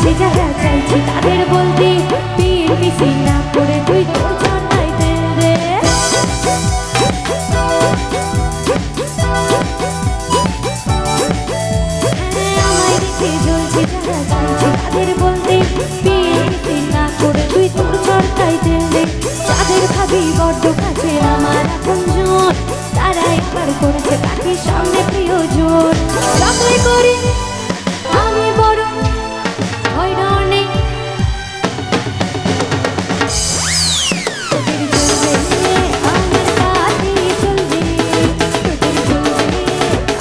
চলছে যারা চাইছে তাদের বলতে পীর পিছি না করে তুই তোর ঝর্ণায় তেল দে। আমায় দেখে জ্বলছে যারা চাইছে তাদের বলতে পীর পিছি না করে তুই তোর ঝর্ণায় তেল দে। যাদের ভাবি বড্ড কাছে আমার আপনজন তারা একবার করেছে পাখির সামনে প্রিয়জন। যতই করি আমি বড় হয়রান নেই আমার কাছেই চলবে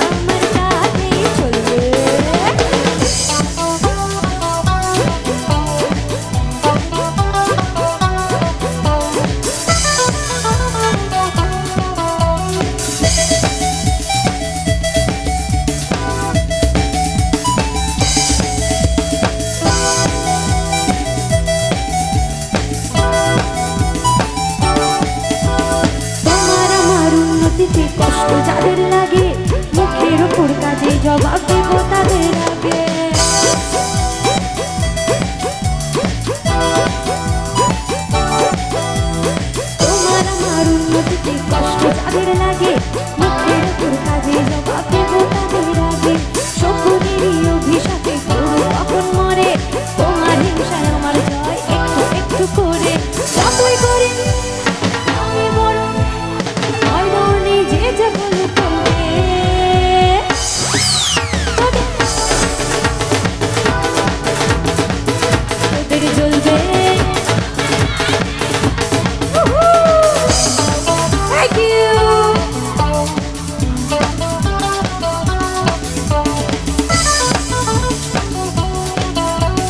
আমার কাছেই চলবে। কষ্ট যাদের লাগে মুখের উপর কাজে জবাব দেব তাদের আগে। তোমার আমার উন্নতিতে কষ্ট যাদের লাগে মুখের উপর কাজে জবাব দেব তাদের আগে। শকুনেরই অভিশাপে গরু কখন মরে তোমার হিংসায় আমার জয় একটু একটু করে। যতই করে আমি বড় হয়রানি যে যা বলু করবে তোদের জ্বলবে। Thank you.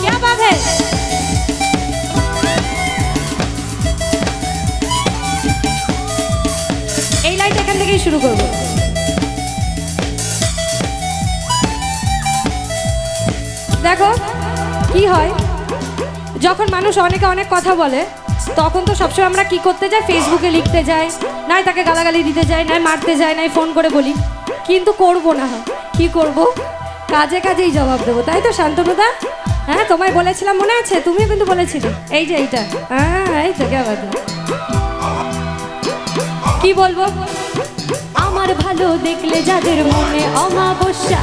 क्या बात है? এই লাইট এখান থেকেই শুরু করব। দেখো কি হয় যখন মানুষ অনেকে অনেক কথা বলে তখন তো সবসময় আমরা কি করতে যাই ফেসবুকে লিখতে যাই নাই তাকে গালাগালি দিতে যাই নাই মারতে যাই নাই ফোন করে বলি কিন্তু করব না। কি করব কাজে কাজেই জবাব দেবো তাই তো শান্তনুদা? হ্যাঁ তোমায় বলেছিলাম মনে আছে তুমিও কিন্তু বলেছিলে এই যে এইটা হ্যাঁ এই তো কে বাদ কি বলবো আমার ভালো দেখলে যাদের মনে অমাবস্যা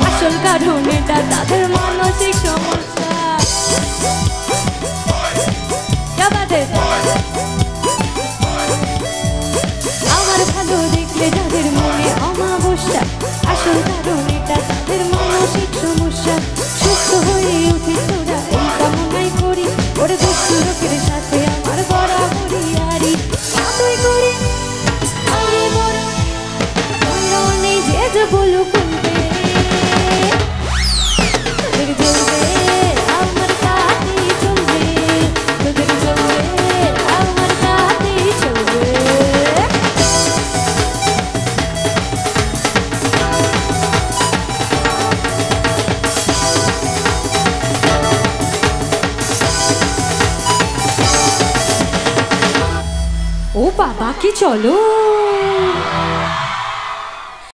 আসল কারণ এটা তাদের মানসিক সমস্যা। আমার ভালো দেখলে যাদের মনে অমাবস্যা আসল কারণ এটা তাদের মানসিক সমস্যা। সুস্থ হয়ে উঠি তোরা এই কামনাই করি ওরে দুষ্টু লোকের সাথে আমার বরাবরই আরি। যতই করি আমি বড় হয়রানি যে যা বলু করবে তোদের জ্বলবে আমার কাছেই চলবে তোদের জ্বলবে আমার কাছেই চলবে। ও বাবা কি চলো।